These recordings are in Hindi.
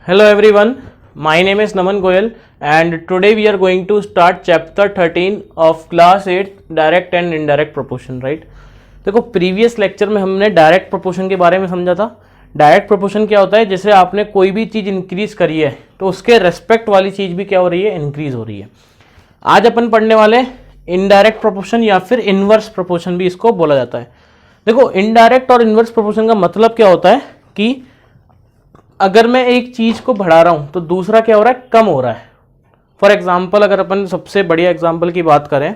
Hello everyone, my name is Naman Goyal and today we are going to start chapter 13 of class 8 direct and indirect proportion, right? देखो प्रीवियस लेक्चर में हमने डायरेक्ट प्रोपोर्शन के बारे में समझा था। डायरेक्ट प्रोपोर्शन क्या होता है, जैसे आपने कोई भी चीज़ इंक्रीज करी है तो उसके रेस्पेक्ट वाली चीज़ भी क्या हो रही है, इंक्रीज हो रही है। आज अपन पढ़ने वाले इनडायरेक्ट प्रोपोर्शन या फिर इनवर्स प्रोपोर्शन भी इसको बोला जाता है। देखो इनडायरेक्ट और इनवर्स प्रोपोर्शन का मतलब क्या होता है कि अगर मैं एक चीज़ को बढ़ा रहा हूँ तो दूसरा क्या हो रहा है, कम हो रहा है। फॉर एग्जाम्पल अगर अपन सबसे बढ़िया एग्जाम्पल की बात करें,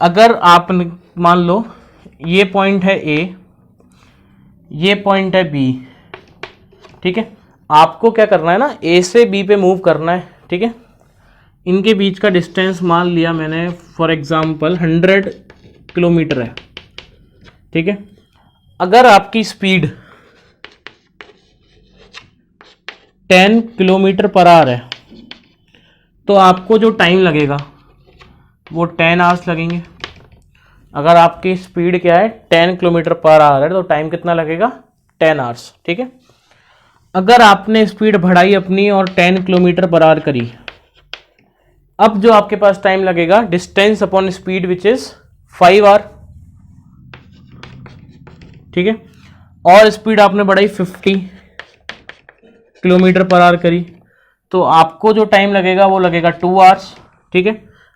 अगर आप मान लो ये पॉइंट है ए, ये पॉइंट है बी, ठीक है। आपको क्या करना है ना, ए से बी पे मूव करना है, ठीक है। इनके बीच का डिस्टेंस मान लिया मैंने फॉर एग्जाम्पल 100 किलोमीटर है, ठीक है। अगर आपकी स्पीड 10 किलोमीटर पर आवर है तो आपको जो टाइम लगेगा वो 10 आवर्स लगेंगे। अगर आपकी स्पीड क्या है 10 किलोमीटर पर आवर है तो टाइम कितना लगेगा, 10 आवर्स, ठीक है। अगर आपने स्पीड बढ़ाई अपनी और 10 किलोमीटर पर आवर करी, अब जो आपके पास टाइम लगेगा distance upon speed which is 5 hour, ठीक है। और स्पीड आपने बढ़ाई 50 किलोमीटर पर आवर करी तो आपको जो टाइम लगेगा वो लगेगा 2 आवर्स, ठीक है।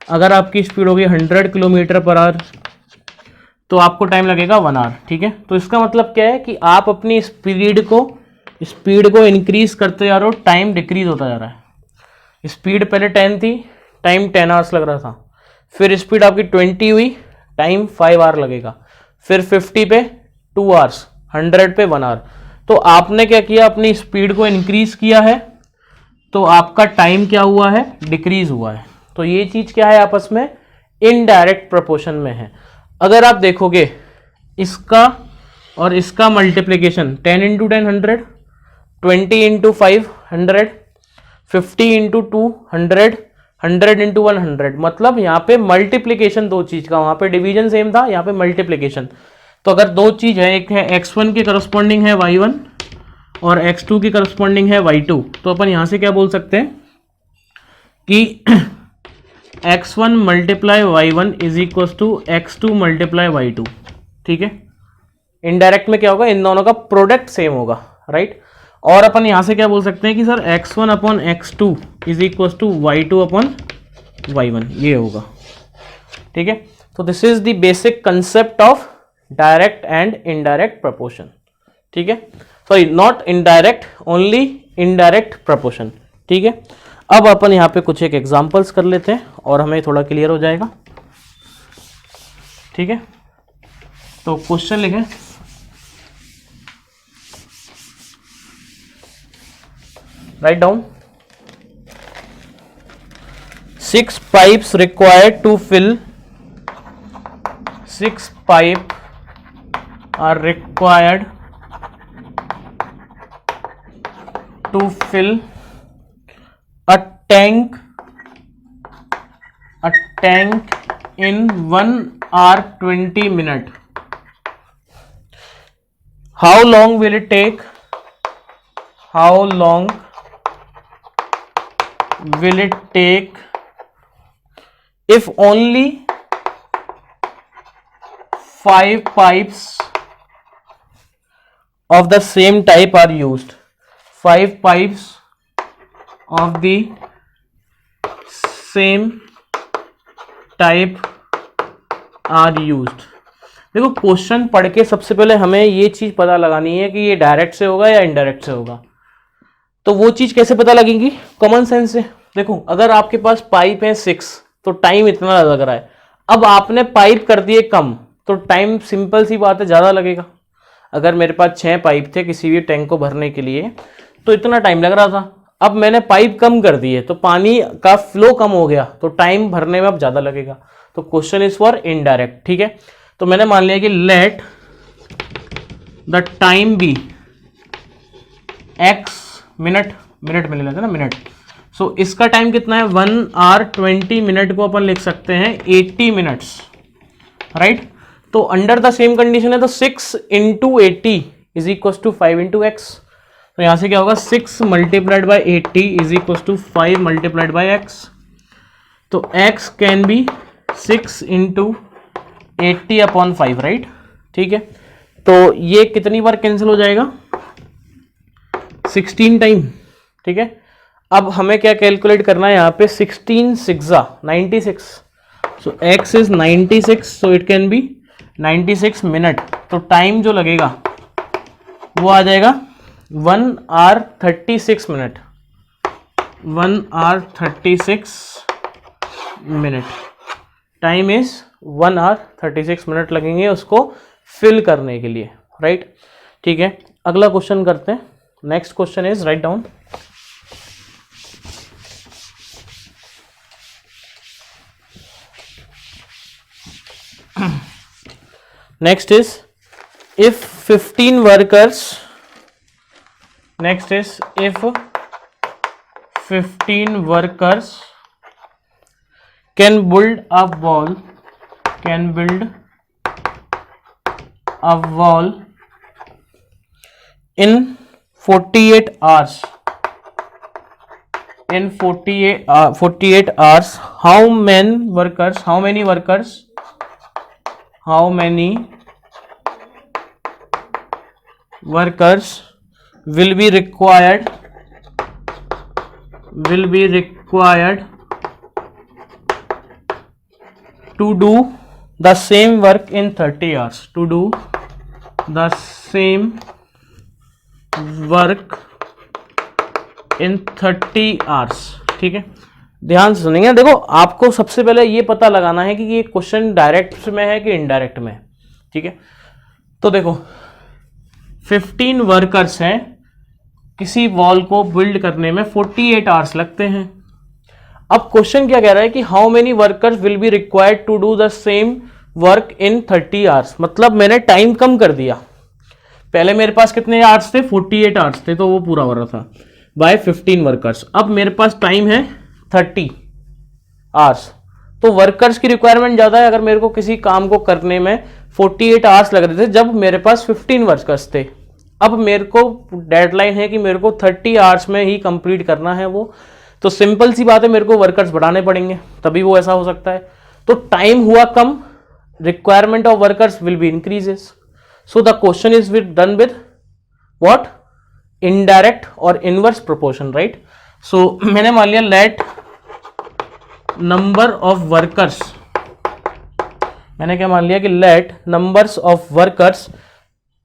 अगर आपकी स्पीड होगी 100 किलोमीटर पर आवर तो आपको टाइम लगेगा 1 आवर, ठीक है। तो इसका मतलब क्या है कि आप अपनी स्पीड को इंक्रीज करते जा रहे हो, टाइम डिक्रीज होता जा रहा है। स्पीड पहले 10 थी, टाइम 10 आवर्स लग रहा था, फिर स्पीड आपकी 20 हुई, टाइम 5 आवर लगेगा, फिर 50 पे 2 आवर्स, 100 पे 1 आवर। तो आपने क्या किया, अपनी स्पीड को इंक्रीज किया है तो आपका टाइम क्या हुआ है, डिक्रीज हुआ है। तो ये चीज क्या है, आपस में इनडायरेक्ट प्रोपोर्शन में है। अगर आप देखोगे इसका और इसका multiplication 10 into 10 100, 20 into 5 100, 50 into 2 100, 100 into 100, मतलब यहाँ पे मल्टीप्लिकेशन दो चीज का, वहां पे डिवीजन सेम था, यहाँ पे मल्टीप्लिकेशन। तो अगर दो चीज है, एक है x1 के करस्पॉन्डिंग है y1 और x2 की करस्पॉन्डिंग है y2, तो अपन यहां से क्या बोल सकते हैं कि x1 multiply y1 is equal to x2 multiply y2, ठीक है। इनडायरेक्ट में क्या होगा, इन दोनों का प्रोडक्ट सेम होगा, राइट। और अपन यहां से क्या बोल सकते हैं कि sir x1 upon x2 is equal to y2 upon y1, ये होगा, ठीक है। तो this is the basic concept of direct and indirect proportion, ठीक है। Sorry not indirect, only indirect proportion, ठीक है। अब अपन यहाँ पे कुछ एक एग्जांपल्स कर लेते हैं और हमें थोड़ा क्लियर हो जाएगा, ठीक है। तो क्वेश्चन लिखें, write down 6 pipes required to fill 6 pipe are required to fill a tank in 1 hour 20 minutes. How long will it take? How long will it take if only 5 pipes of the same type are used? 5 pipes of the same type are used. देखो क्वेश्चन पढ़ के सबसे पहले हमें ये चीज पता लगानी है कि ये डायरेक्ट से होगा या इनडायरेक्ट से होगा। तो वो चीज कैसे पता लगेगी, कॉमन सेंस से। देखो अगर आपके पास पाइप है 6 तो टाइम इतना लग रहा है, अब आपने पाइप कर दिए कम तो टाइम सिंपल सी बात है ज़्यादा लगेगा। अगर मेरे पास 6 पाइप थे किसी भी टैंक को भरने के लिए तो इतना टाइम लग रहा था, अब मैंने पाइप कम कर दिए तो पानी का फ्लो कम हो गया तो टाइम भरने में अब ज़्यादा लगेगा। तो क्वेश्चन इज फॉर इनडायरेक्ट, ठीक है। तो मैंने मान लिया कि let the time be x minute में ले लेते हैं ना, मिनट। सो इसका टाइम कितना है, 1 hour 20 मिनट को अपन लिख सकते हैं 80 मिनट्स, राइट। तो अंडर द सेम कंडीशन है तो 6 into 80 is equal to 5 into x. तो यहाँ से क्या होगा 6 multiplied by 80 is equal to 5 multiplied by x. तो x can be 6 into 80 upon 5, right. ठीक है, तो ये कितनी बार कैंसिल हो जाएगा 16 टाइम। ठीक है, अब हमें क्या कैलकुलेट करना है यहाँ पे 16 6 96, so x is 96, so it can be 96 minute. तो टाइम जो लगेगा वो आ जाएगा 1 hour 36 minute, 1 hour 36 minute. Time is 1 hour 36 minute लगेंगे उसको फिल करने के लिए, राइट। ठीक है, अगला क्वेश्चन करते हैं। Next question is write down. Next is if 15 workers, next is if 15 workers can build a wall, can build a wall in 48 hours, in 48 hours, how many workers will be required to do the same work in 30 hours, to do the same work in 30 hours। ठीक है, ध्यान से सुनेंगे। देखो, आपको सबसे पहले ये पता लगाना है कि ये क्वेश्चन डायरेक्ट में है कि इनडायरेक्ट में है। ठीक है, तो देखो 15 वर्कर्स हैं, किसी वॉल को बिल्ड करने में 48 आवर्स लगते हैं। अब क्वेश्चन क्या कह रहा है कि how many workers will be required to do the same work in 30 hours. मतलब मैंने टाइम कम कर दिया, पहले मेरे पास कितने आवर्स थे 48 आवर्स थे, तो वो पूरा हो रहा था बाय 15 वर्कर्स। अब मेरे पास टाइम है 30 आवर्स, तो वर्कर्स की रिक्वायरमेंट ज़्यादा है। अगर मेरे को किसी काम को करने में 48 आवर्स लग रहे थे जब मेरे पास 15 वर्कर्स थे, अब मेरे को डेडलाइन है कि मेरे को 30 आवर्स में ही कंप्लीट करना है वो, तो सिंपल सी बात है, मेरे को वर्कर्स बढ़ाने पड़ेंगे तभी वो ऐसा हो सकता है। तो टाइम हुआ कम, requirement of workers will be increases. So the question is done with what, indirect और इनवर्स प्रोपोर्शन, राइट। सो मैंने मान लिया लेट नंबर ऑफ वर्कर्स, मैंने क्या मान लिया कि let numbers of workers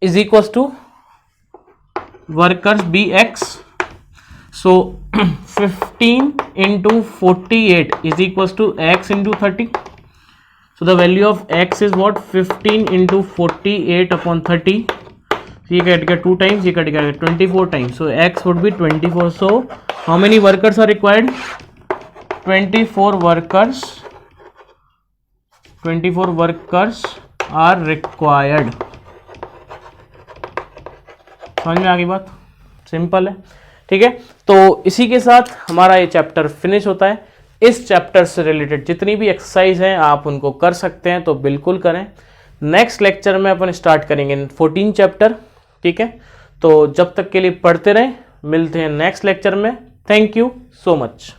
is equal to workers be x. So 15 into 48 is equals to x into 30. So the value of x is what, 15 into 48 upon 30. So ये कट गया 2 times, ये कट गया 24 times. So x would be 24. So how many workers are required? 24 workers. 24 workers are required. समझ में आ गई बात, सिंपल है। ठीक है, तो इसी के साथ हमारा ये चैप्टर फिनिश होता है। इस चैप्टर से रिलेटेड जितनी भी एक्सरसाइज हैं आप उनको कर सकते हैं, तो बिल्कुल करें। नेक्स्ट लेक्चर में अपन स्टार्ट करेंगे 14 चैप्टर। ठीक है, तो जब तक के लिए पढ़ते रहें, मिलते हैं नेक्स्ट लेक्चर में। Thank you so much.